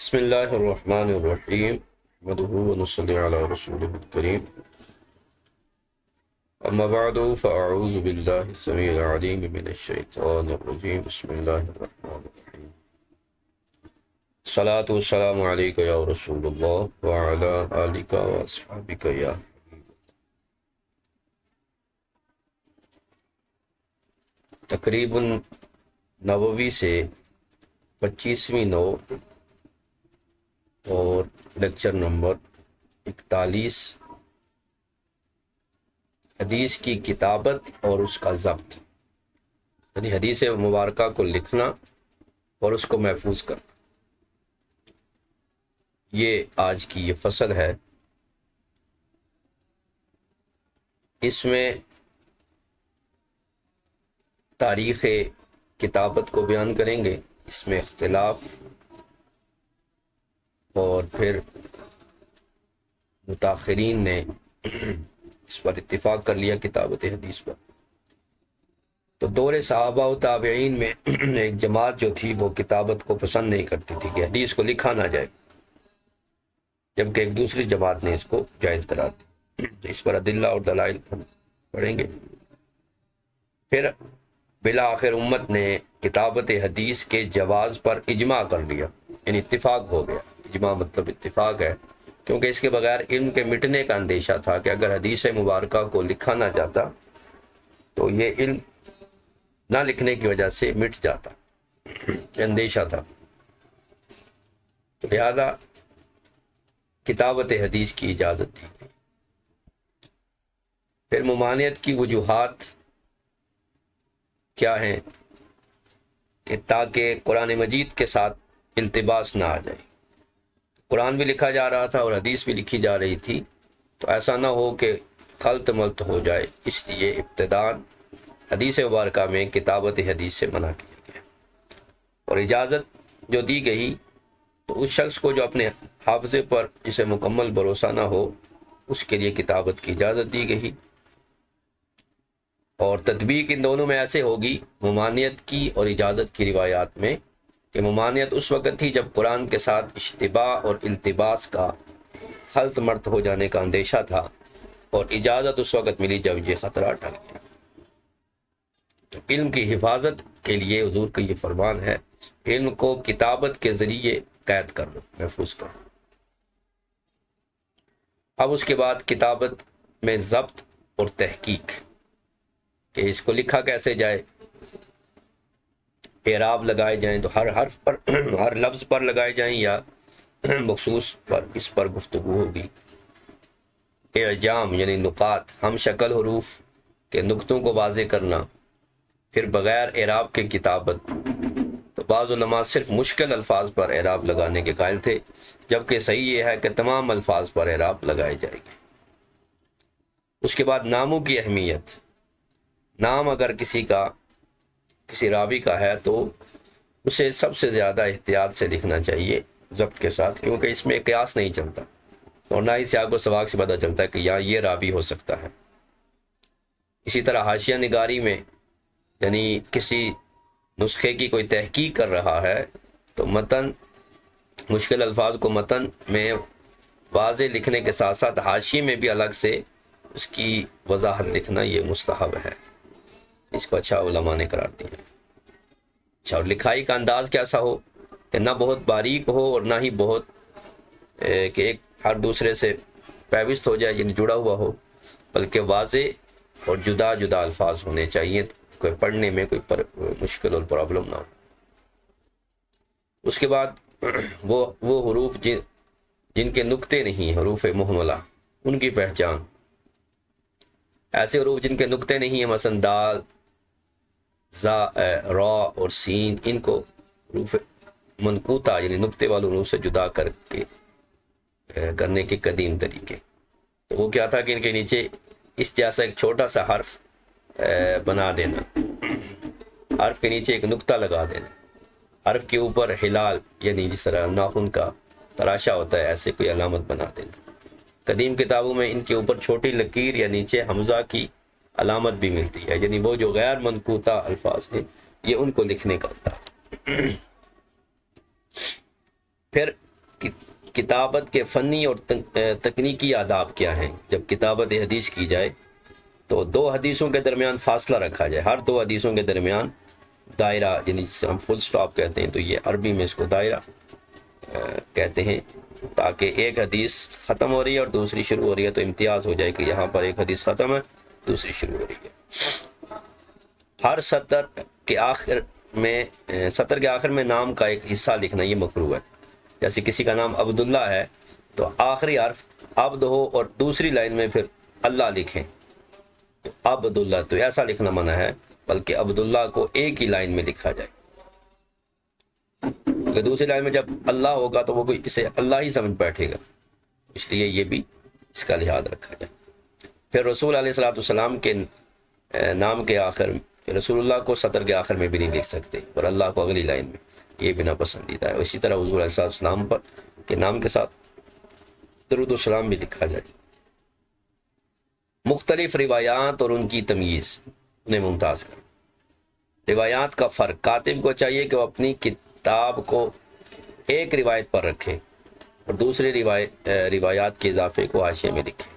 بسم اللہ الرحمن الرحیم نحمده ونصلی علی رسولہ الکریم اما بعد فاعوذ باللہ السمیع العلیم من الشیطان الرجیم بسم اللہ الرحمن الرحیم الصلاة والسلام علیکہ یا رسول اللہ وعلی آلک واصحابک یا تقریباً نووی سے 25ویں نو اور لیکچر نمبر 41 حدیث کی کتابت اور اس کا ضبط، یعنی حدیث مبارکہ کو لکھنا اور اس کو محفوظ کرنا، یہ آج کی یہ فصل ہے۔ اس میں تاریخ کتابت کو بیان کریں گے، اس میں اختلاف اور پھر متاخرین نے اس پر اتفاق کر لیا کتابت حدیث پر۔ تو دور صحابہ و تابعین میں ایک جماعت جو تھی وہ کتابت کو پسند نہیں کرتی تھی کہ حدیث کو لکھا نہ جائے، جبکہ ایک دوسری جماعت نے اس کو جائز قرار دی۔ اس پر ادلہ اور دلائل پڑھیں گے۔ پھر بالآخر امت نے کتابت حدیث کے جواز پر اجماع کر لیا، یعنی اتفاق ہو گیا۔ اجماع مطلب اتفاق ہے، کیونکہ اس کے بغیر علم کے مٹنے کا اندیشہ تھا کہ اگر حدیث مبارکہ کو لکھا نہ جاتا تو یہ علم نہ لکھنے کی وجہ سے مٹ جاتا، اندیشہ تھا۔ تو لہذا کتابت حدیث کی اجازت دی گئی۔ پھر ممانعت کی وجوہات کیا ہیں کہ تاکہ قرآن مجید کے ساتھ التباس نہ آ جائے۔ قرآن بھی لکھا جا رہا تھا اور حدیث بھی لکھی جا رہی تھی، تو ایسا نہ ہو کہ خلط ملط ہو جائے، اس لیے ابتداءً حدیث مبارکہ میں کتابت حدیث سے منع کیا گیا۔ اور اجازت جو دی گئی تو اس شخص کو جو اپنے حافظے پر جسے مکمل بھروسہ نہ ہو، اس کے لیے کتابت کی اجازت دی گئی۔ اور تطبیق ان دونوں میں ایسے ہوگی، ممانعت کی اور اجازت کی روایات میں، کہ ممانعت اس وقت تھی جب قرآن کے ساتھ اشتباہ اور التباس کا خلط مرت ہو جانے کا اندیشہ تھا، اور اجازت اس وقت ملی جب یہ خطرہ ٹل گیا۔ تو علم کی حفاظت کے لیے حضور کا یہ فرمان ہے، علم کو کتابت کے ذریعے قید کر لو، محفوظ کرو۔ اب اس کے بعد کتابت میں ضبط اور تحقیق، کہ اس کو لکھا کیسے جائے، اعراب لگائے جائیں تو ہر حرف پر ہر لفظ پر لگائے جائیں یا مخصوص پر، اس پر گفتگو ہوگی۔ اعجام یعنی نقاط، ہم شکل حروف کے نقطوں کو واضح کرنا۔ پھر بغیر اعراب کے کتابت، تو بعض علماء صرف مشکل الفاظ پر اعراب لگانے کے قائل تھے، جبکہ صحیح یہ ہے کہ تمام الفاظ پر اعراب لگائے جائیں گے۔ اس کے بعد ناموں کی اہمیت۔ نام اگر کسی راوی کا ہے تو اسے سب سے زیادہ احتیاط سے لکھنا چاہیے ضبط کے ساتھ، کیونکہ اس میں قیاس نہیں چلتا اور نہ ہی سیاق و سباق سے پتہ چلتا ہے کہ یہاں یہ راوی ہو سکتا ہے۔ اسی طرح حاشیہ نگاری میں، یعنی کسی نسخے کی کوئی تحقیق کر رہا ہے تو متن، مشکل الفاظ کو متن میں واضح لکھنے کے ساتھ ساتھ حاشیے میں بھی الگ سے اس کی وضاحت لکھنا یہ مستحب ہے۔ اس کو اچھا علماء نے قرار دیا۔ اچھا، اور لکھائی کا انداز کیسا ہو کہ نہ بہت باریک ہو اور نہ ہی بہت کہ ایک ہر دوسرے سے پیوست ہو جائے، یعنی جڑا ہوا ہو، بلکہ واضح اور جدا جدا الفاظ ہونے چاہیے، کوئی پڑھنے میں کوئی مشکل اور پرابلم نہ ہو۔ اس کے بعد وہ حروف جن کے نقطے نہیں، حروف مہملہ، ان کی پہچان۔ ایسے حروف جن کے نقطے نہیں ہیں، مثلا دال، زا، را اور سین، ان کو حروف منقوطہ یعنی نقطے والے حروف سے جدا کرنے کے قدیم طریقے۔ تو وہ کیا تھا کہ ان کے نیچے اس جیسا ایک چھوٹا سا حرف بنا دینا، حرف کے نیچے ایک نقطہ لگا دینا، حرف کے اوپر ہلال یعنی جس طرح ناخن کا تراشا ہوتا ہے ایسے کوئی علامت بنا دینا۔ قدیم کتابوں میں ان کے اوپر چھوٹی لکیر یا نیچے حمزہ کی علامت بھی ملتی ہے، یعنی وہ جو غیر منقوطہ الفاظ ہیں یہ ان کو لکھنے کا ہوتا ہے۔ پھر کتابت کے فنی اور تکنیکی آداب کیا ہیں. جب کتابت حدیث کی جائے تو دو حدیثوں کے درمیان فاصلہ رکھا جائے. ہر دو حدیثوں کے درمیان دائرہ، یعنی جسے ہم فل سٹاپ کہتے ہیں، تو یہ عربی میں اس کو دائرہ کہتے ہیں، تاکہ ایک حدیث ختم ہو رہی ہے اور دوسری شروع ہو رہی ہے تو امتیاز ہو جائے کہ یہاں پر ایک حدیث ختم ہے، دوسری شروع ہو رہی ہے. ہر سطر کے آخر میں نام کا ایک حصہ لکھنا یہ مکروہ ہے. جیسے کسی کا نام عبداللہ ہے تو آخری حرف عبد ہو اور دوسری لائن میں پھر اللہ لکھیں تو عبداللہ، تو ایسا لکھنا منع ہے، بلکہ عبداللہ کو ایک ہی لائن میں لکھا جائے. کہ دوسری لائن میں جب اللہ ہوگا تو وہ کوئی اسے اللہ ہی سمجھ بیٹھے گا، اس لیے یہ بھی اس کا لحاظ رکھا جائے. پھر رسول علیہ الصلوۃ والسلام کے نام کے آخر، رسول اللہ کو سطر کے آخر میں بھی نہیں لکھ سکتے اور اللہ کو اگلی لائن میں، یہ بھی ناپسندیدہ ہے. اسی طرح حضور علیہ الصلوۃ والسلام پر کے نام کے ساتھ درود و سلام بھی لکھا جائے. مختلف روایات اور ان کی تمیز، انہیں ممتاز کریں. روایات کا فرق، کاتب کو چاہیے کہ وہ اپنی کتاب کو ایک روایت پر رکھے اور دوسری روایات کے اضافے کو حاشیے میں لکھے.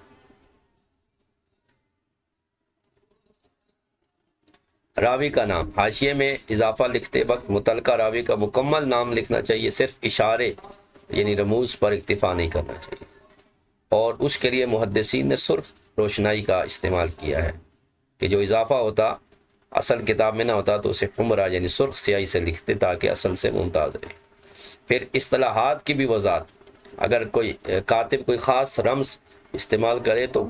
راوی کا نام، حاشیے میں اضافہ لکھتے وقت متعلقہ راوی کا مکمل نام لکھنا چاہیے، صرف اشارے یعنی رموز پر اکتفا نہیں کرنا چاہیے. اور اس کے لیے محدثین نے سرخ روشنائی کا استعمال کیا ہے کہ جو اضافہ ہوتا اصل کتاب میں نہ ہوتا تو اسے حمرہ یعنی سرخ سیاہی سے لکھتے تاکہ اصل سے ممتاز رہے. پھر اصطلاحات کی بھی وضاحت، اگر کوئی کاتب کوئی خاص رمز استعمال کرے تو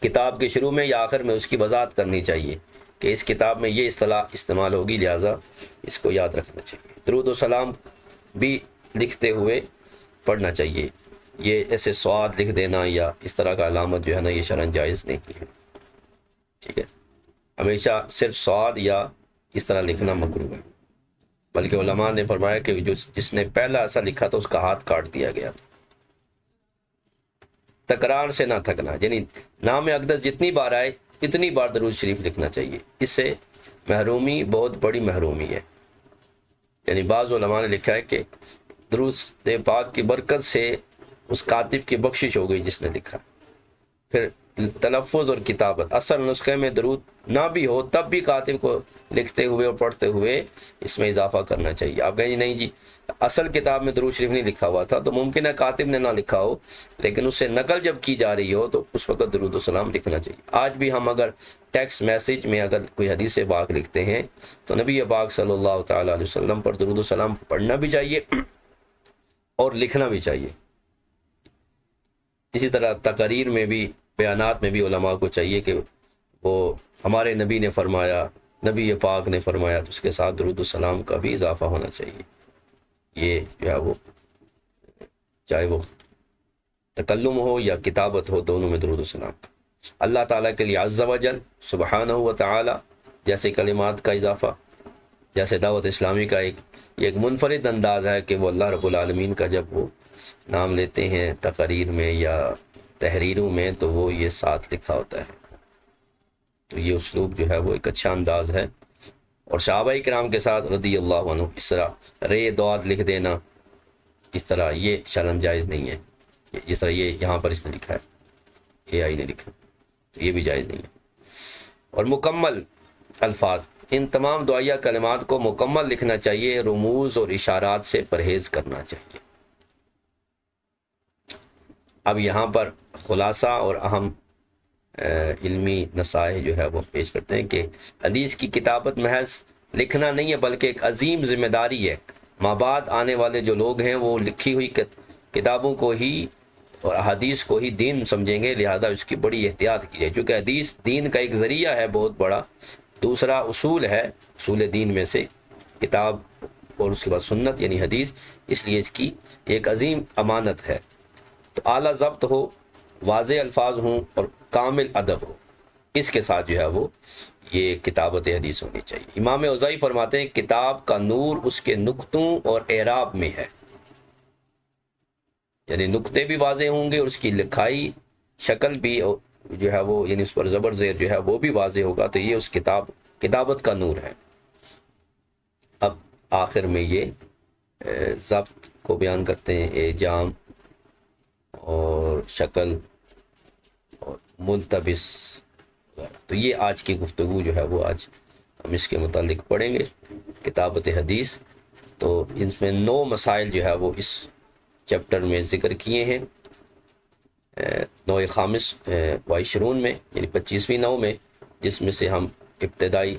کتاب کے شروع میں یا آخر میں اس کی وضاحت کرنی چاہیے کہ اس کتاب میں یہ اصطلاح استعمال ہوگی، لہٰذا اس کو یاد رکھنا چاہیے. درود و سلام بھی لکھتے ہوئے پڑھنا چاہیے. یہ ایسے سواد لکھ دینا یا اس طرح کا علامت جو ہے نا، یہ شرعاً جائز نہیں ہے. ٹھیک ہے، ہمیشہ صرف سواد یا اس طرح لکھنا مکروہ ہے. بلکہ علماء نے فرمایا کہ جس نے پہلا ایسا لکھا تو اس کا ہاتھ کاٹ دیا گیا. تکرار سے نہ تھکنا، یعنی نام اقدس جتنی بار آئے اتنی بار درود شریف لکھنا چاہیے. اس سے محرومی بہت بڑی محرومی ہے. یعنی بعض علماء نے لکھا ہے کہ درود پاک کی برکت سے اس کاتب کی بخشش ہو گئی جس نے لکھا. پھر تلفظ اور کتابت، اصل نسخے میں درود نہ بھی ہو تب بھی کاتب کو لکھتے ہوئے اور پڑھتے ہوئے اس میں اضافہ کرنا چاہیے. آپ کہیں نہیں جی اصل کتاب میں درود شریف نہیں لکھا ہوا تھا، تو ممکن ہے کاتب نے نہ لکھا ہو، لیکن اس سے نقل جب کی جا رہی ہو تو اس وقت درود و سلام لکھنا چاہیے. آج بھی ہم اگر ٹیکسٹ میسج میں اگر کوئی حدیث پاک لکھتے ہیں تو نبی پاک صلی اللہ تعالیٰ علیہ وسلم پر درود و سلام پڑھنا بھی چاہیے اور لکھنا بھی چاہیے. اسی طرح تقاریر میں بھی، بیانات میں بھی علماء کو چاہیے کہ وہ ہمارے نبی نے فرمایا، نبی پاک نے فرمایا، تو اس کے ساتھ درود السلام کا بھی اضافہ ہونا چاہیے. یہ جو ہے وہ چاہے وہ تکلم ہو یا کتابت ہو، دونوں میں درود السلام کا. اللہ تعالیٰ کے لیے عز و جل سبحانہ و تعالی جیسے کلمات کا اضافہ، جیسے دعوت اسلامی کا ایک منفرد انداز ہے کہ وہ اللہ رب العالمین کا جب وہ نام لیتے ہیں تقاریر میں یا تحریروں میں تو وہ یہ ساتھ لکھا ہوتا ہے. تو یہ اسلوب جو ہے وہ ایک اچھا انداز ہے. اور صحابہ کرام کے ساتھ رضی اللہ عنہ اس طرح رے دعات لکھ دینا، اس طرح یہ شرعاً جائز نہیں ہے. جس طرح یہ یہاں پر اس نے لکھا ہے، اے آئی نے لکھا، تو یہ بھی جائز نہیں ہے. اور مکمل الفاظ، ان تمام دعائیہ کلمات کو مکمل لکھنا چاہیے. رموز اور اشارات سے پرہیز کرنا چاہیے. اب یہاں پر خلاصہ اور اہم علمی نصائح جو ہے وہ پیش کرتے ہیں کہ حدیث کی کتابت محض لکھنا نہیں ہے بلکہ ایک عظیم ذمہ داری ہے. مابعد آنے والے جو لوگ ہیں وہ لکھی ہوئی کتابوں کو ہی اور حدیث کو ہی دین سمجھیں گے، لہذا اس کی بڑی احتیاط کی جائے. چونکہ حدیث دین کا ایک ذریعہ ہے بہت بڑا، دوسرا اصول ہے اصول دین میں سے کتاب اور اس کے بعد سنت یعنی حدیث، اس لیے اس کی ایک عظیم امانت ہے. تو اعلیٰ ضبط ہو، واضح الفاظ ہوں اور کامل ادب ہو، اس کے ساتھ جو ہے وہ یہ کتابت حدیث ہونی چاہیے. امام اوزاعی فرماتے ہیں کتاب کا نور اس کے نقطوں اور اعراب میں ہے، یعنی نقطے بھی واضح ہوں گے اور اس کی لکھائی شکل بھی جو ہے وہ یعنی اس پر زبر زیر جو ہے وہ بھی واضح ہوگا، تو یہ اس کتابت کا نور ہے. اب آخر میں یہ ضبط کو بیان کرتے ہیں، اعجام اور شکل اور ملتبس. تو یہ آج کی گفتگو جو ہے وہ آج ہم اس کے متعلق پڑھیں گے، کتابت حدیث. تو ان میں 9 مسائل جو ہے وہ اس چیپٹر میں ذکر کیے ہیں، نوع خامس و عشرون میں، یعنی 25ویں نو میں، جس میں سے ہم ابتدائی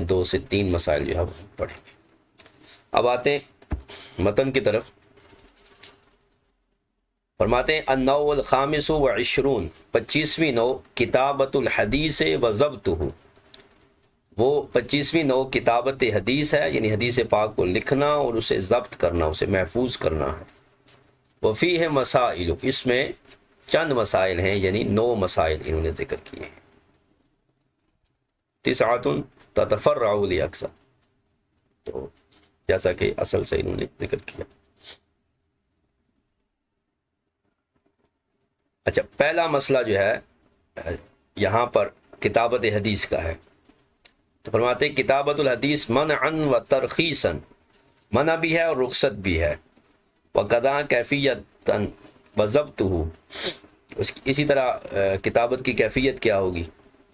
2 سے 3 مسائل جو ہے وہ پڑھیں گے. اب آتے ہیں متن کی طرف. فرماتے ہیں النوع الخامس و عشرون، 25ویں نو، کتابت الحدیث و ضبطہ. وہ 25ویں نو کتابت حدیث ہے، یعنی حدیث پاک کو لکھنا اور اسے ضبط کرنا، اسے محفوظ کرنا ہے. وفیہ مسائل، اس میں چند مسائل ہیں، یعنی 9 مسائل انہوں نے ذکر کیے ہیں. تسعۃ تتفرع لاکثر، تو جیسا کہ اصل سے انہوں نے ذکر کیا. اچھا، پہلا مسئلہ جو ہے یہاں پر کتابت حدیث کا ہے. تو فرماتے ہیں کتابت الحدیث منعا و ترخیصا، منع بھی ہے اور رخصت بھی ہے. وقضا کیفیتا و ضبطہ، اسی طرح کتابت کی کیفیت کیا ہوگی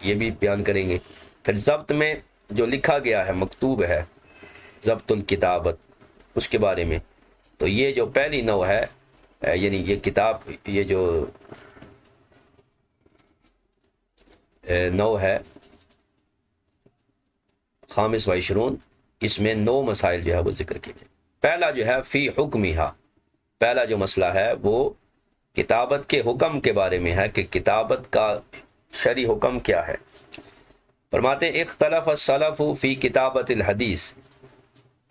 یہ بھی بیان کریں گے. پھر ضبط میں جو لکھا گیا ہے، مکتوب ہے، ضبط الکتابت، اس کے بارے میں. تو یہ جو پہلی نوع ہے، یعنی یہ کتاب، یہ جو نوع ہے خامس و عشرون، اس میں 9 مسائل جو ہے وہ ذکر کیے گئے. پہلا جو ہے فی حکمہا، پہلا جو مسئلہ ہے وہ کتابت کے حکم کے بارے میں ہے کہ کتابت کا شرعی حکم کیا ہے. فرماتے ہیں اختلف السلف فی کتابت الحدیث،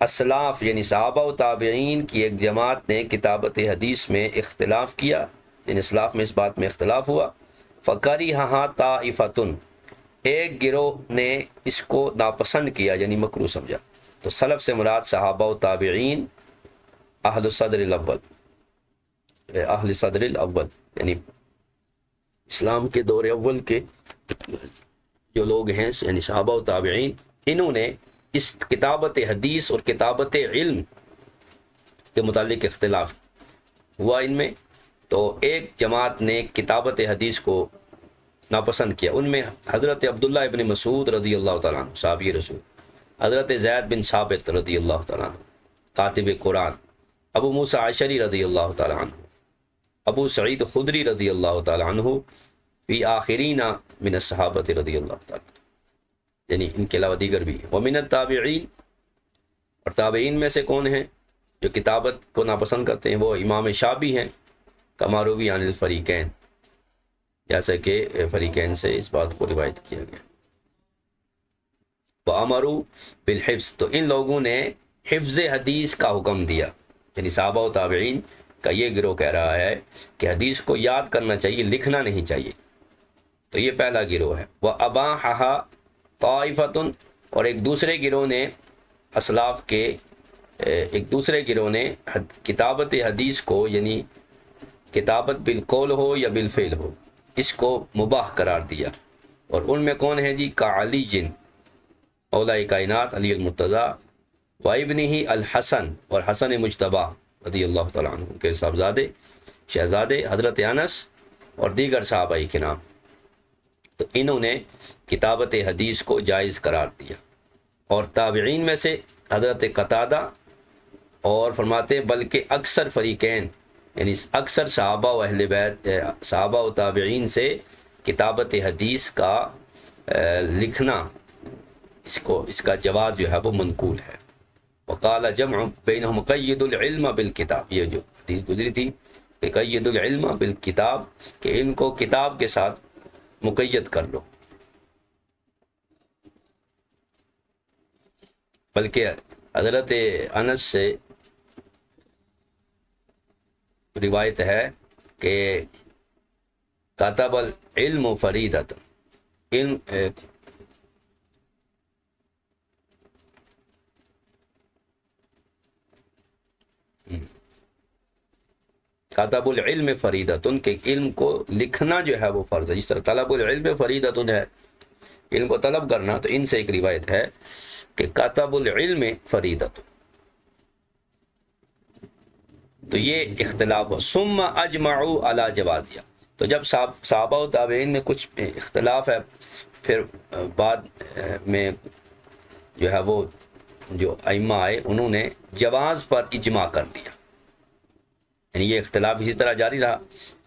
اسلاف یعنی صحابہ و تابعین کی ایک جماعت نے کتابت حدیث میں اختلاف کیا، یعنی اسلاف میں اس بات میں اختلاف ہوا. فکرہھا طائفۃ، ایک گروہ نے اس کو ناپسند کیا، یعنی مکروہ سمجھا. تو سلف سے مراد صحابہ و تابعین، اہل صدر الاول، اہل صدر الاول یعنی اسلام کے دور اول کے جو لوگ ہیں، یعنی صحابہ و تابعین، انہوں نے اس کتابت حدیث اور کتابت علم کے متعلق اختلاف ہوا ان میں. تو ایک جماعت نے کتابت حدیث کو ناپسند کیا. ان میں حضرت عبداللہ ابن مسعود رضی اللہ تعالیٰ عنہ صحابی رسول، حضرت زید بن ثابت رضی اللہ تعالیٰ عنہ کاتب قرآن، ابو موسیٰ اشعری رضی اللہ تعالیٰ عنہ، ابو سعید خدری رضی اللہ تعالیٰ عنہ، فی آخرین من الصحابۃ رضی اللہ تعالیٰ، یعنی ان کے علاوہ دیگر بھی. ومن التابعین، اور تابعین میں سے کون ہیں جو کتابت کو ناپسند کرتے ہیں؟ وہ امام شعبی ہیں، کما روی عن الفریقین، جیسا کہ فریقین سے اس بات کو روایت کیا گیا. وَأَمَرُوا بِالْحِفْظِ، تو ان لوگوں نے حفظ حدیث کا حکم دیا، یعنی صحابہ و تابعین کا یہ گروہ کہہ رہا ہے کہ حدیث کو یاد کرنا چاہیے، لکھنا نہیں چاہیے. تو یہ پہلا گروہ ہے. وَأَبَاحَهَا طَائِفَةٌ، اور ایک دوسرے گروہ نے، اسلاف کے ایک دوسرے گروہ نے کتابت حدیث کو، یعنی کتابت بالقول ہو یا بالفعل ہو، اس کو مباح قرار دیا. اور ان میں کون ہیں جی؟ کعلی جن، اولیاء کائنات علی المرتضیٰ، و ابنہ الحسن، اور حسن مجتبی رضی اللہ تعالیٰ عنہ کے صاحبزادے شہزادے حضرت انس، اور دیگر صحابہ کے نام. تو انہوں نے کتابت حدیث کو جائز قرار دیا. اور تابعین میں سے حضرت قتادہ، اور فرماتے ہیں بلکہ اکثر فریقین، یعنی اکثر صحابہ و اہل بیت، صحابہ و تابعین سے کتابت حدیث کا لکھنا، اس کا جواز جو ہے وہ منقول ہے. وقال جمع بینہم قید العلم بالکتاب، یہ جو حدیث گزری تھی کہ قید العلم بالکتاب، کہ ان کو کتاب کے ساتھ مقید کر لو. بلکہ حضرت انس سے روایت ہے کہ کتب العلم فریدۃ، علم کتب العلم فریدۃ، کہ علم کو لکھنا جو ہے وہ فرض ہے. جس طرح طلب العلم فریدۃ ہے، علم کو طلب کرنا، تو ان سے ایک روایت ہے کہ کتب العلم فریدۃ. تو یہ اختلاف ہوا. ثم اجمعوا علی جوازیہ، تو جب صحابہ و تابعین میں کچھ اختلاف ہے، پھر بعد میں جو ہے وہ جو ائمہ آئے انہوں نے جواز پر اجماع کر لیا. یعنی یہ اختلاف اسی طرح جاری رہا.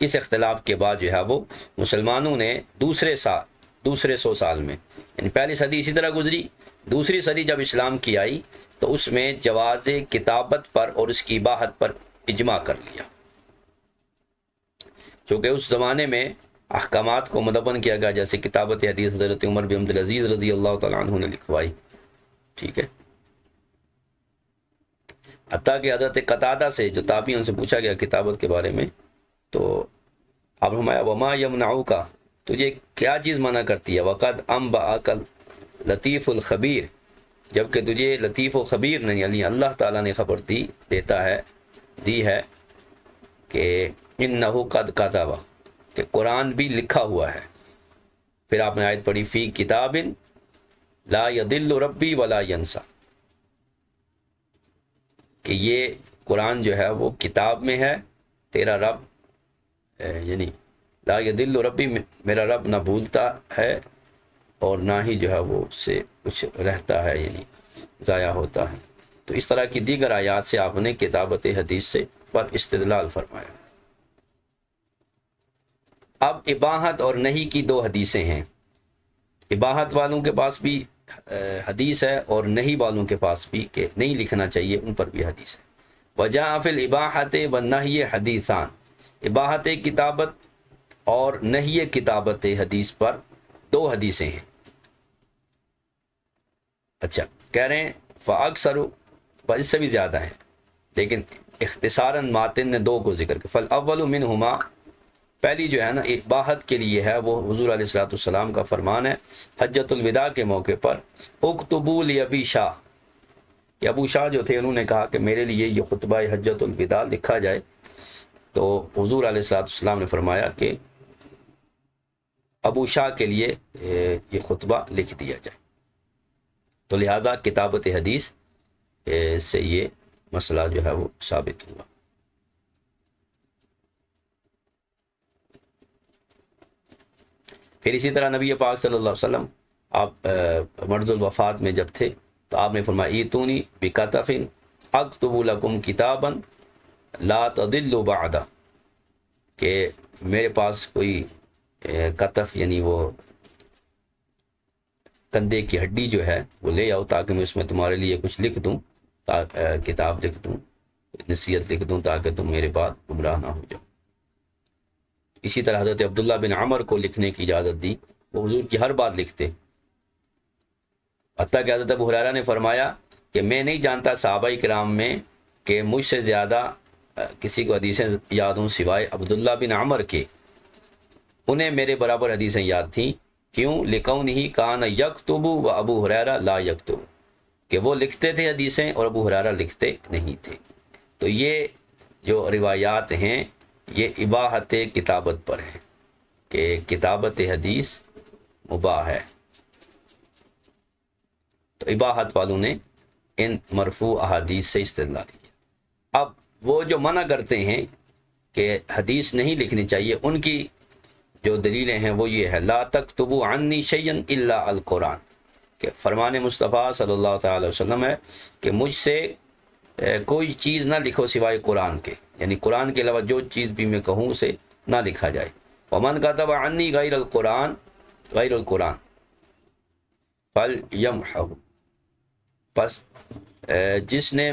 اس اختلاف کے بعد جو ہے وہ مسلمانوں نے دوسرے 100 سال میں، یعنی پہلی صدی اسی طرح گزری، دوسری صدی جب اسلام کی آئی تو اس میں جواز کتابت پر اور اس کی اباحت پر اجماع کر لیا. چونکہ اس زمانے میں احکامات کو مدون کیا گیا، جیسے کتابت حدیث حضرت عمر بن عبدالعزیز رضی اللہ تعالیٰ عنہ نے لکھوائی. ٹھیک ہے، حتیٰ کہ حضرت قتادہ سے جو تابعی، ان سے پوچھا گیا کتابت کے بارے میں، تو آپ نے فرمایا وما یمنعک، تجھے کیا چیز منع کرتی ہے، وقد انبأک لطیف الخبیر، جبکہ تجھے لطیف و خبیر نہیں، یعنی اللہ تعالیٰ نے خبر دی ہے کہ انہ قد کتب، کہ قرآن بھی لکھا ہوا ہے. پھر آپ نے آیت پڑھی فی کتاب لا یضل ربی ولا ینسا، کہ یہ قرآن جو ہے وہ کتاب میں ہے، تیرا رب یعنی لا یضل ربی، میرا رب نہ بھولتا ہے اور نہ ہی جو ہے وہ اس سے کچھ رہتا ہے، یعنی ضائع ہوتا ہے. تو اس طرح کی دیگر آیات سے آپ نے کتابت حدیث سے پر استدلال فرمایا. اب اباحت اور نہیں کی 2 حدیثیں ہیں. اباحت والوں کے پاس بھی حدیث ہے اور نہیں والوں کے پاس بھی، کہ نہیں لکھنا چاہیے، ان پر بھی حدیث ہے. وجاء فی الاباحۃ والنہی حدیثان، اباحت کتابت اور نہی کتابت حدیث پر 2 حدیثیں ہیں. اچھا، کہہ رہے ہیں فاکثر، اس سے بھی زیادہ ہیں، لیکن اختصاراً ماتن نے 2 کو ذکر کیا. فالاول منہما، پہلی جو ہے نا اباحت کے لیے ہے، وہ حضور علیہ الصلوۃ والسلام کا فرمان ہے حجۃ الوداع کے موقع پر، اکتبوا لابی شاہ، کہ ابو شاہ جو تھے انہوں نے کہا کہ میرے لیے یہ خطبہ حجۃ الوداع لکھا جائے. تو حضور علیہ الصلوۃ والسلام نے فرمایا کہ ابو شاہ کے لیے یہ خطبہ لکھ دیا جائے. تو لہذا کتابت حدیث سے یہ مسئلہ جو ہے وہ ثابت ہوا. پھر اسی طرح نبی پاک صلی اللہ علیہ وسلم آپ مرض الوفات میں جب تھے تو آپ نے فرمایا ایتونی بکتف اکتب لکم کتابا لا تضلوا بعدہ، کہ میرے پاس کوئی کتف یعنی وہ کندھے کی ہڈی جو ہے وہ لے آؤ، تاکہ میں اس میں تمہارے لیے کچھ لکھ دوں، کتاب لکھ دوں، نصیحت لکھ دوں، تاکہ تم میرے بعد گمراہ نہ ہو جاؤ. اسی طرح حضرت عبداللہ بن عمر کو لکھنے کی اجازت دی، وہ حضور کی ہر بات لکھتے. حتیٰ کہ حضرت ابو ہریرہ نے فرمایا کہ میں نہیں جانتا صحابہ کرام میں کہ مجھ سے زیادہ کسی کو حدیثیں یاد ہوں سوائے عبداللہ بن عمر کے، انہیں میرے برابر حدیثیں یاد تھیں. کیوں؟ لکونہ کان یکتب و ابو ہریرہ لا یکتب، کہ وہ لکھتے تھے حدیثیں اور ابو ہریرہ لکھتے نہیں تھے. تو یہ جو روایات ہیں یہ اباحت کتابت پر ہے، کہ کتابت حدیث مباح ہے. تو اباحت والوں نے ان مرفوع احادیث سے استدلال کیا. اب وہ جو منع کرتے ہیں کہ حدیث نہیں لکھنی چاہیے، ان کی جو دلیلیں ہیں وہ یہ ہے لا تکتبوا عنی شیئا الا القرآن، کہ فرمان مصطفیٰ صلی اللہ تعالی وسلم ہے کہ مجھ سے کوئی چیز نہ لکھو سوائے قرآن کے، یعنی قرآن کے علاوہ جو چیز بھی میں کہوں اسے نہ لکھا جائے. ومن کتب عنی غیر القرآن فلیمحہ، پس جس نے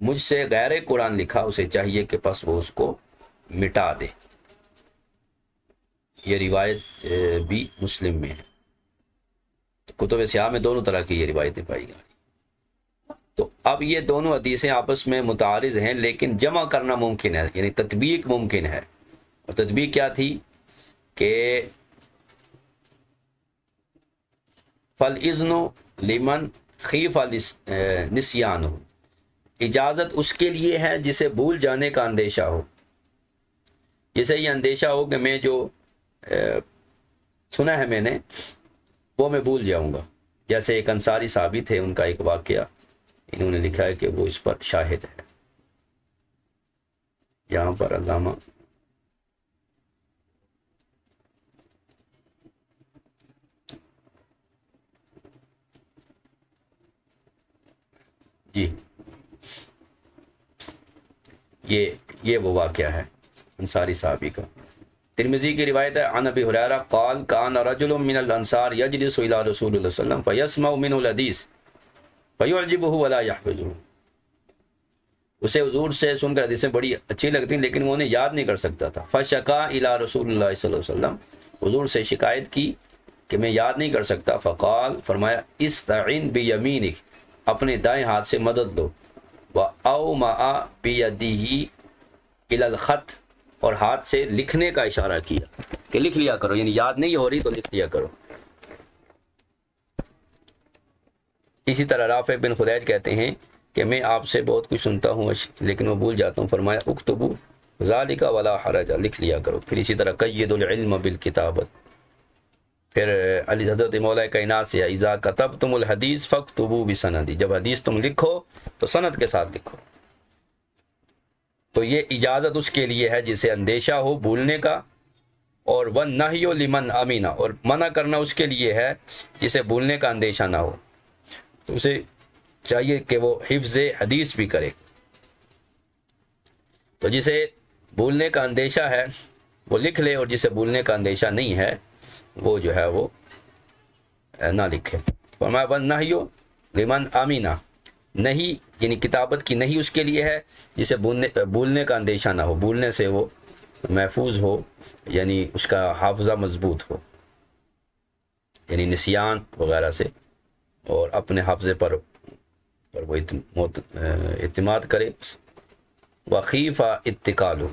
مجھ سے غیر قرآن لکھا اسے چاہیے کہ پس وہ اس کو مٹا دے. یہ روایت بھی مسلم میں ہے. کتب سیاہ میں دونوں طرح کی یہ روایتیں پائی گئی. تو اب یہ دونوں حدیثیں آپس میں متعارض ہیں، لیکن جمع کرنا ممکن ہے، یعنی تطبیق ممکن ہے. اور تطبیق کیا تھی کہ فَالْإِذْنُ لِمَنْ خِيفَ نِسْيَانُهُ، اجازت اس کے لیے ہے جسے بھول جانے کا اندیشہ ہو، جسے یہ اندیشہ ہو کہ میں جو سنا ہے میں نے وہ میں بھول جاؤں گا. جیسے ایک انصاری صحابی تھے، ان کا ایک واقعہ انہوں نے لکھا ہے کہ وہ اس پر شاہد ہے. یہاں پر علامہ جی یہ وہ واقعہ ہے انصاری صحابی کا. ترمذی کی روایت ہے عن ابی ہریرہ قال کان رجل من الانصار یجلس الى رسول اللہ صلی اللہ علیہ وسلم فیسمع منه الحدیث فیعجبه ولا يحفظه. اسے حضور سے سن کر حدیثیں بڑی اچھی لگتی ہیں لیکن وہ انہیں یاد نہیں کر سکتا تھا. فشکا الى رسول اللہ صلی اللہ علیہ وسلم، حضور سے شکایت کی کہ میں یاد نہیں کر سکتا. فقال فرمایا استعن بیمینک، اپنے دائیں ہاتھ سے مدد لو. وَأَوْمَأَ بِيَدِهِ إِلَى الْخَطِّ، اور ہاتھ سے لکھنے کا اشارہ کیا کہ لکھ لیا کرو، یعنی یاد نہیں ہو رہی تو لکھ لیا کرو. اسی طرح رافع بن خدیج کہتے ہیں کہ میں آپ سے بہت کچھ سنتا ہوں لیکن وہ بھول جاتا ہوں. فرمایا اکتبو ذالک ولا حرج، لکھ لیا کرو. پھر اسی طرح قید العلم بالکتابت. پھر علی حضرت مولا کائنات سے اذا کتبتم الحدیث فاکتبوا بسندی، جب حدیث تم لکھو تو سند کے ساتھ لکھو. تو یہ اجازت اس کے لیے ہے جسے اندیشہ ہو بھولنے کا، اور والنہی لمن امین، اور منع کرنا اس کے لیے ہے جسے بھولنے کا اندیشہ نہ ہو. تو اسے چاہیے کہ وہ حفظ حدیث بھی کرے. تو جسے بھولنے کا اندیشہ ہے وہ لکھ لے، اور جسے بھولنے کا اندیشہ نہیں ہے وہ جو ہے وہ نہ لکھے. فرمایا والنہی لمن امین، نہیں یعنی کتابت کی نہیں اس کے لیے ہے جسے بھولنے کا اندیشہ نہ ہو، بھولنے سے وہ محفوظ ہو، یعنی اس کا حافظہ مضبوط ہو، یعنی نسیان وغیرہ سے، اور اپنے حافظے پر وہ اعتماد کرے. وخیف اتکال،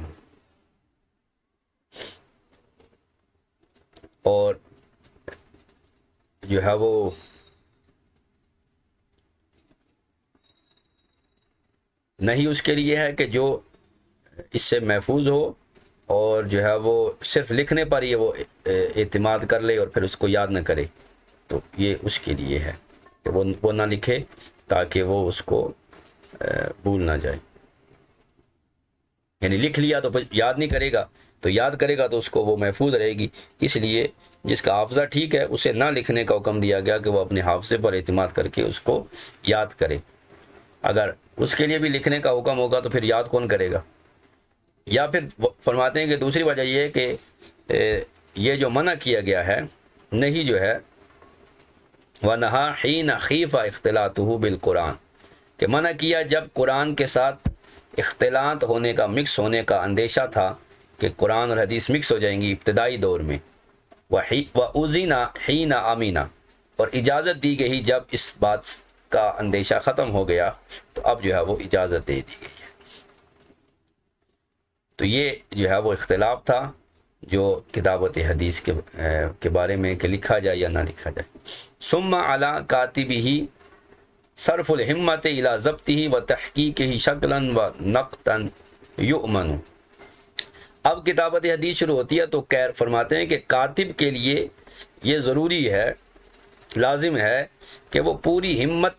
اور جو ہے وہ نہیں اس کے لیے ہے کہ جو اس سے محفوظ ہو اور جو ہے وہ صرف لکھنے پر ہی وہ اعتماد کر لے اور پھر اس کو یاد نہ کرے. تو یہ اس کے لیے ہے کہ وہ نہ لکھے تاکہ وہ اس کو بھول نہ جائے. یعنی لکھ لیا تو پھر یاد نہیں کرے گا، تو یاد کرے گا تو اس کو وہ محفوظ رہے گی. اس لیے جس کا حافظہ ٹھیک ہے اسے نہ لکھنے کا حکم دیا گیا کہ وہ اپنے حافظے پر اعتماد کر کے اس کو یاد کرے. اگر اس کے لیے بھی لکھنے کا حکم ہوگا تو پھر یاد کون کرے گا؟ یا پھر فرماتے ہیں کہ دوسری وجہ یہ ہے کہ یہ جو منع کیا گیا ہے نہیں جو ہے وَنَهَا حِينَ خِيفَ اخْتِلَاطُهُ بِالْقُرْآنِ، کہ منع کیا جب قرآن کے ساتھ اختلاط ہونے کا، مکس ہونے کا اندیشہ تھا کہ قرآن اور حدیث مکس ہو جائیں گی ابتدائی دور میں. وَأُذِنَ حِينَ أَمِنَ، اور اجازت دی گئی جب اس بات کا اندیشہ ختم ہو گیا تو اب جو ہے وہ اجازت دے دی گئی ہے. تو یہ جو ہے وہ اختلاف تھا جو کتابت حدیث کے بارے میں کہ لکھا جائے یا نہ لکھا جائے. ثم علی کاتبہ صرف الہمت الی ضبطہ و تحقیقہ شکلا و نقطا یؤمن. اب کتابت حدیث شروع ہوتی ہے تو فرماتے ہیں کہ کاتب کے لیے یہ ضروری ہے، لازم ہے کہ وہ پوری ہمت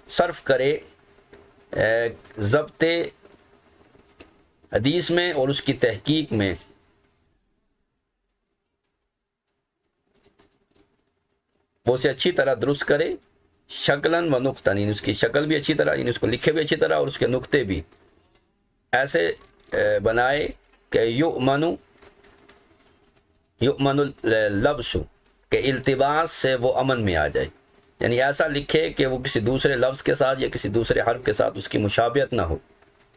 صرف کرے ضبط حدیث میں اور اس کی تحقیق میں. وہ اسے اچھی طرح درست کرے، شکلاً و نقطہ، یعنی اس کی شکل بھی اچھی طرح، یعنی اس کو لکھے بھی اچھی طرح اور اس کے نقطے بھی ایسے بنائے کہ یؤمن اللبس، کہ التباس سے وہ امن میں آ جائے. یعنی ایسا لکھے کہ وہ کسی دوسرے لفظ کے ساتھ یا کسی دوسرے حرف کے ساتھ اس کی مشابہت نہ ہو.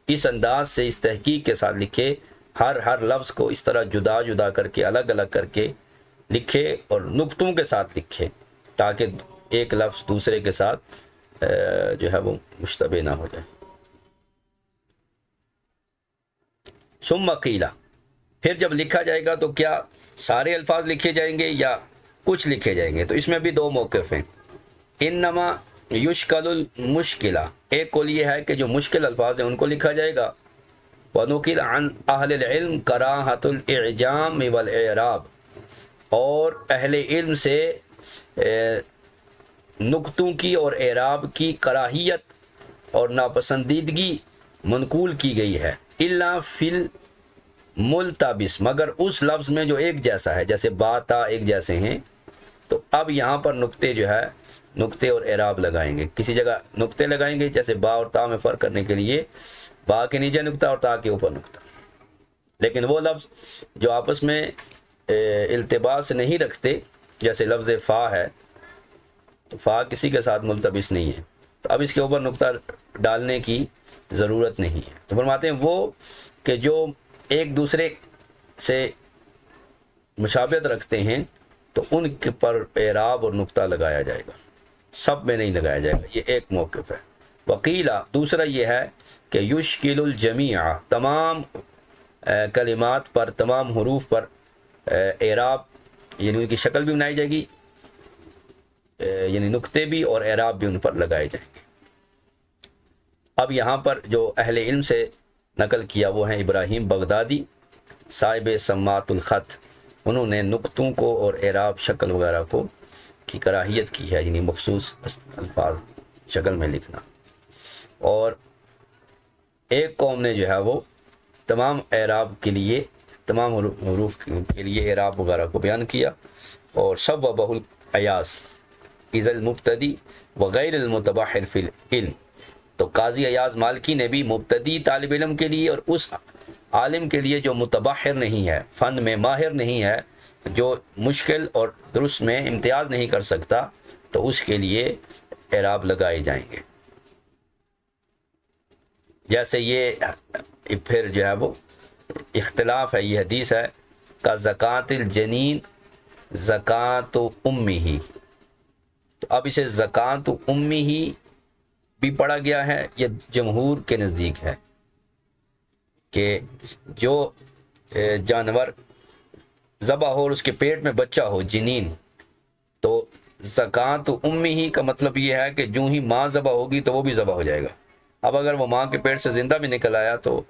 اس انداز سے اس تحقیق کے ساتھ لکھے، ہر لفظ کو اس طرح جدا جدا کر کے الگ الگ کر کے لکھے اور نقطوں کے ساتھ لکھے تاکہ ایک لفظ دوسرے کے ساتھ جو ہے وہ مشتبہ نہ ہو جائے. ثم قیل، پھر جب لکھا جائے گا تو کیا سارے الفاظ لکھے جائیں گے یا کچھ لکھے جائیں گے؟ تو اس میں بھی دو موقف ہیں. انما یشکل المشکلہ، ایک قول یہ ہے کہ جو مشکل الفاظ ہیں ان کو لکھا جائے گا. ونقل عن اہل العلم کراہۃ الاعجام والاعراب، اور اہل علم سے نقطوں کی اور اعراب کی کراہیت اور ناپسندیدگی منقول کی گئی ہے. الا فی الملتبس، مگر اس لفظ میں جو ایک جیسا ہے، جیسے با تا ایک جیسے ہیں، تو اب یہاں پر نقطے جو ہے، نقطے اور اعراب لگائیں گے. کسی جگہ نقطے لگائیں گے، جیسے با اور تا میں فرق کرنے کے لیے با کے نیچے نقطہ اور تا کے اوپر نقطہ. لیکن وہ لفظ جو آپس میں التباس نہیں رکھتے، جیسے لفظ فا ہے، تو فا کسی کے ساتھ ملتبس نہیں ہے، تو اب اس کے اوپر نقطہ ڈالنے کی ضرورت نہیں ہے. تو فرماتے ہیں وہ کہ جو ایک دوسرے سے مشابہت رکھتے ہیں تو ان کے پر اعراب اور نقطہ لگایا جائے گا، سب میں نہیں لگایا جائے گا. یہ ایک موقف ہے. وقیلا، دوسرا یہ ہے کہ یشکل الجمیع، تمام کلمات پر، تمام حروف پر اعراب یعنی ان کی شکل بھی بنائی جائے گی، یعنی نقطے بھی اور اعراب بھی ان پر لگائے جائیں گے. اب یہاں پر جو اہل علم سے نقل کیا وہ ہیں ابراہیم بغدادی صاحب سماعت الخط. انہوں نے نقطوں کو اور اعراب شکل وغیرہ کو کی کراہیت کی ہے، یعنی مخصوص الفاظ شکل میں لکھنا. اور ایک قوم نے جو ہے وہ تمام اعراب کے لیے، تمام حروف کے لیے اعراب وغیرہ کو بیان کیا. اور سب و بہل ایاس اذ المبتدی وغیر المتبحر فی العلم، تو قاضی ایاز مالکی نے بھی مبتدی طالب علم کے لیے اور اس عالم کے لیے جو متبحر نہیں ہے، فن میں ماہر نہیں ہے، جو مشکل اور درست میں امتیاز نہیں کر سکتا، تو اس کے لیے اعراب لگائے جائیں گے. جیسے یہ پھر جو ہے وہ اختلاف ہے، یہ حدیث ہے کا زکات الجنین زکات امہ، تو اب اسے زکات امہ بھی پڑھا گیا ہے. یہ جمہور کے نزدیک ہے کہ جو جانور ذبح ہو اور اس کے پیٹ میں بچہ ہو، جنین، تو زکات امہ کا مطلب یہ ہے کہ جو ہی ماں ذبح ہوگی تو وہ بھی ذبح ہو جائے گا. اب اگر وہ ماں کے پیٹ سے زندہ بھی نکل آیا تو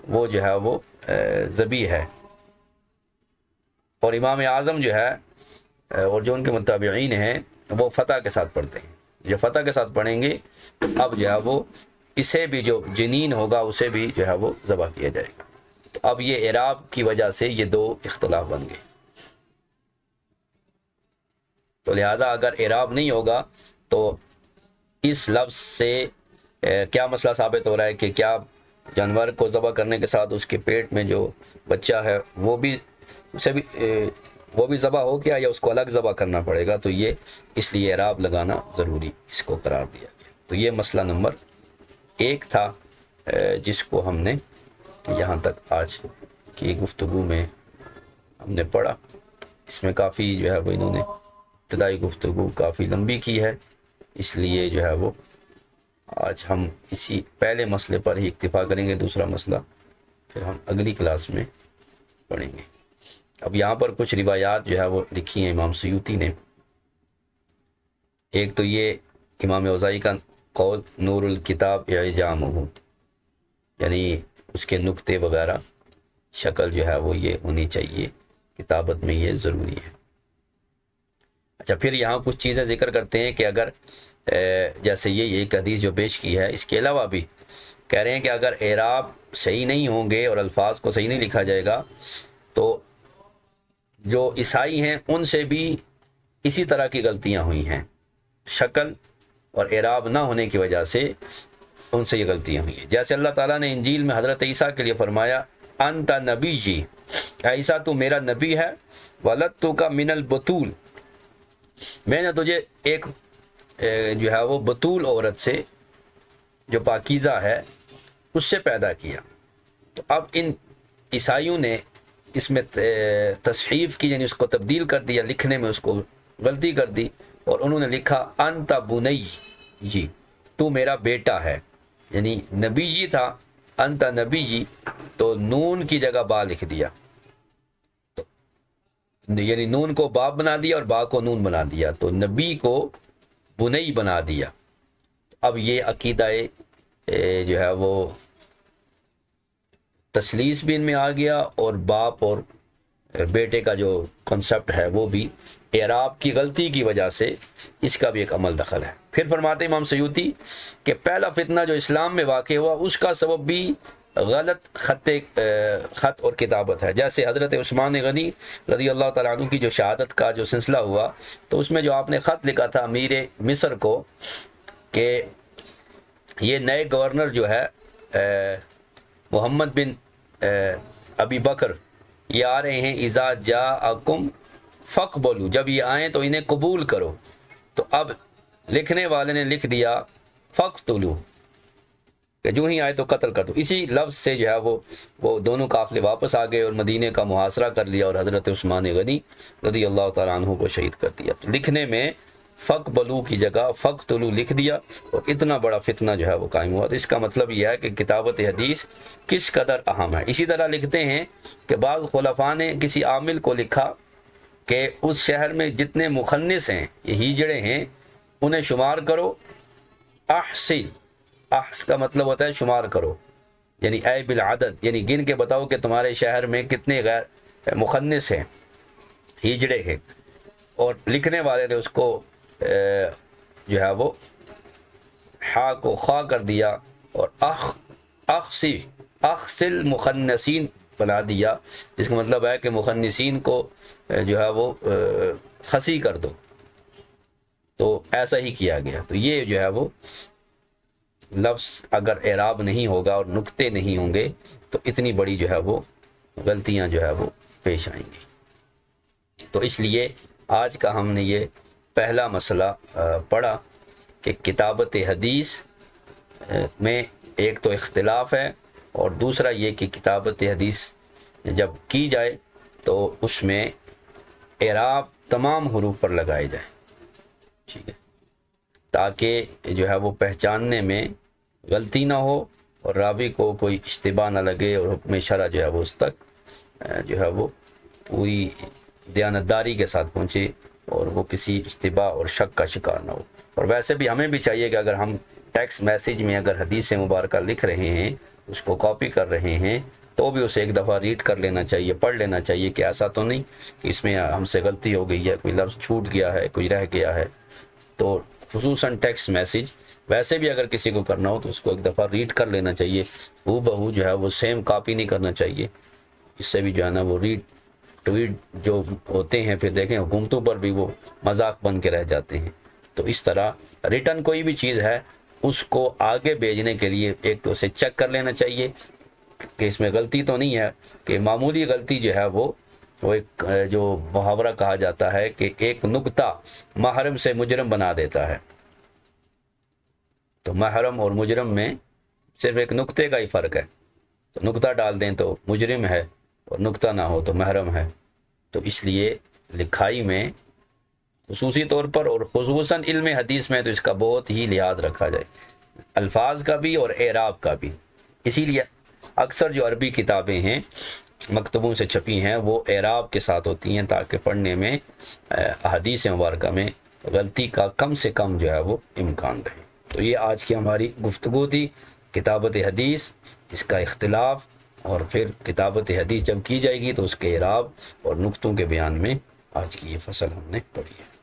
وہ جو ہے وہ ذبیح ہے. اور امام اعظم جو ہے اور جو ان کے متابعین ہیں وہ فتح کے ساتھ پڑھتے ہیں. جو فتح کے ساتھ پڑھیں گے اب جو ہے وہ اسے بھی جو جنین ہوگا اسے بھی جو ہے وہ ذبح کیا جائے گا. تو اب یہ اعراب کی وجہ سے یہ دو اختلاف بن گئے. تو لہذا اگر اعراب نہیں ہوگا تو اس لفظ سے کیا مسئلہ ثابت ہو رہا ہے کہ کیا جانور کو ذبح کرنے کے ساتھ اس کے پیٹ میں جو بچہ ہے وہ بھی اسے بھی وہ بھی ذبح ہو گیا یا اس کو الگ ذبح کرنا پڑے گا. تو یہ اس لیے اعراب لگانا ضروری اس کو قرار دیا گیا. تو یہ مسئلہ نمبر 1 تھا جس کو ہم نے یہاں تک آج کی گفتگو میں ہم نے پڑھا. اس میں کافی جو ہے وہ انہوں نے ابتدائی گفتگو کافی لمبی کی ہے، اس لیے جو ہے وہ آج ہم اسی پہلے مسئلے پر ہی اکتفا کریں گے. دوسرا مسئلہ پھر ہم اگلی کلاس میں پڑھیں گے. اب یہاں پر کچھ روایات جو ہے وہ لکھی ہیں امام سیوطی نے. ایک تو یہ امام اوزاعی کا قول نور الکتاب اعجامہ، یعنی اس کے نقطے وغیرہ شکل جو ہے وہ یہ ہونی چاہیے، کتابت میں یہ ضروری ہے. اچھا، پھر یہاں کچھ چیزیں ذکر کرتے ہیں کہ اگر جیسے یہ ایک حدیث جو پیش کی ہے، اس کے علاوہ بھی کہہ رہے ہیں کہ اگر اعراب صحیح نہیں ہوں گے اور الفاظ کو صحیح نہیں لکھا جائے گا تو جو عیسائی ہیں ان سے بھی اسی طرح کی غلطیاں ہوئی ہیں. شکل اور اعراب نہ ہونے کی وجہ سے ان سے یہ غلطیاں ہوئی ہیں. جیسے اللہ تعالیٰ نے انجیل میں حضرت عیسیٰ کے لیے فرمایا انت نبی جی، اے عیسیٰ تو میرا نبی ہے، ولدتک من البتول، میں نے تجھے ایک جو ہے وہ بطول عورت سے جو پاکیزہ ہے اس سے پیدا کیا. تو اب ان عیسائیوں نے اس میں تصحیف کی، یعنی اس کو تبدیل کر دیا، لکھنے میں اس کو غلطی کر دی اور انہوں نے لکھا انت بنی جی، تو میرا بیٹا ہے. یعنی نبی جی تھا انت نبی جی، تو نون کی جگہ با لکھ دیا، تو یعنی نون کو با بنا دیا اور با کو نون بنا دیا، تو نبی کو بنی بنا دیا. اب یہ عقیدہ جو ہے وہ تثلیث بھی ان میں آ گیا، اور باپ اور بیٹے کا جو کنسپٹ ہے وہ بھی اعراب کی غلطی کی وجہ سے اس کا بھی ایک عمل دخل ہے. پھر فرماتے امام سیوطی کہ پہلا فتنہ جو اسلام میں واقع ہوا اس کا سبب بھی غلط خط اور کتابت ہے. جیسے حضرت عثمان غنی رضی اللہ تعالیٰ عنہ کی جو شہادت کا جو سلسلہ ہوا تو اس میں جو آپ نے خط لکھا تھا امیر مصر کو کہ یہ نئے گورنر جو ہے محمد بن ابی بکر یہ آ رہے ہیں، اذا جاءکم فاقبلوا، جب یہ آئیں تو انہیں قبول کرو. تو اب لکھنے والے نے لکھ دیا فاقتلوا، کہ جو ہی آئے تو قتل کر دو. اسی لفظ سے جو ہے وہ دونوں قافلے واپس آ گئے اور مدینے کا محاصرہ کر لیا اور حضرت عثمان غنی رضی اللہ تعالیٰ عنہ کو شہید کر دیا. تو لکھنے میں فقبلو کی جگہ فقتلو لکھ دیا اور اتنا بڑا فتنہ جو ہے وہ قائم ہوا. تو اس کا مطلب یہ ہے کہ کتابت حدیث کس قدر اہم ہے. اسی طرح لکھتے ہیں کہ بعض خلفاء نے کسی عامل کو لکھا کہ اس شہر میں جتنے مخنث ہیں، یہ ہیجڑے ہیں، انہیں شمار کرو. احس کا مطلب ہوتا ہے شمار کرو، یعنی اے بالعدد، یعنی گن کے بتاؤ کہ تمہارے شہر میں کتنے غیر مخنث ہیں، ہیجڑے ہیں. اور لکھنے والے نے اس کو جو ہے وہ ہا کو خا کر دیا اور اخسل مخنثین بنا دیا، جس کا مطلب ہے کہ مخنثین کو جو ہے وہ خسی کر دو. تو ایسا ہی کیا گیا. تو یہ جو ہے وہ لفظ اگر اعراب نہیں ہوگا اور نقطے نہیں ہوں گے تو اتنی بڑی جو ہے وہ غلطیاں جو ہے وہ پیش آئیں گی. تو اس لیے آج کا ہم نے یہ پہلا مسئلہ پڑھا کہ کتابت حدیث میں ایک تو اختلاف ہے اور دوسرا یہ کہ کتابت حدیث جب کی جائے تو اس میں اعراب تمام حروف پر لگائے جائے، ٹھیک ہے، تاکہ جو ہے وہ پہچاننے میں غلطی نہ ہو اور راوی کو کوئی اشتباہ نہ لگے اور حکم شرع جو ہے وہ اس تک جو ہے وہ پوری دیانتداری کے ساتھ پہنچے اور وہ کسی اشتباہ اور شک کا شکار نہ ہو. اور ویسے بھی ہمیں بھی چاہیے کہ اگر ہم ٹیکسٹ میسیج میں اگر حدیث مبارکہ لکھ رہے ہیں، اس کو کاپی کر رہے ہیں، تو بھی اسے ایک دفعہ ریڈ کر لینا چاہیے، پڑھ لینا چاہیے کہ ایسا تو نہیں کہ اس میں ہم سے غلطی ہو گئی ہے، کوئی لفظ چھوٹ گیا ہے، کوئی رہ گیا ہے. تو خصوصاً ٹیکسٹ میسیج ویسے بھی اگر کسی کو کرنا ہو تو اس کو ایک دفعہ ریڈ کر لینا چاہیے، ہو بہو جو ہے وہ سیم کاپی نہیں کرنا چاہیے. اس سے بھی جو ہے نا وہ ٹویٹ جو ہوتے ہیں پھر دیکھیں حکومتوں پر بھی وہ مذاق بن کے رہ جاتے ہیں. تو اس طرح ریٹن کوئی بھی چیز ہے اس کو آگے بھیجنے کے لیے ایک تو اسے چیک کر لینا چاہیے کہ اس میں غلطی تو نہیں ہے، کہ معمولی غلطی جو ہے وہ ایک جو محاورہ کہا جاتا ہے کہ ایک نقطہ محرم سے مجرم بنا دیتا ہے. تو محرم اور مجرم میں صرف ایک نقطے کا ہی فرق ہے. تو نقطہ ڈال دیں تو مجرم ہے اور نقطہ نہ ہو تو محرم ہے. تو اس لیے لکھائی میں خصوصی طور پر اور خصوصاً علم حدیث میں تو اس کا بہت ہی لحاظ رکھا جائے، الفاظ کا بھی اور اعراب کا بھی. اسی لیے اکثر جو عربی کتابیں ہیں مکتبوں سے چھپی ہیں وہ اعراب کے ساتھ ہوتی ہیں تاکہ پڑھنے میں احادیث مبارکہ میں غلطی کا کم سے کم جو ہے وہ امکان رہے. تو یہ آج کی ہماری گفتگو تھی کتابت حدیث، اس کا اختلاف، اور پھر کتابت حدیث جب کی جائے گی تو اس کے اعراب اور نقطوں کے بیان میں آج کی یہ فصل ہم نے پڑھی ہے.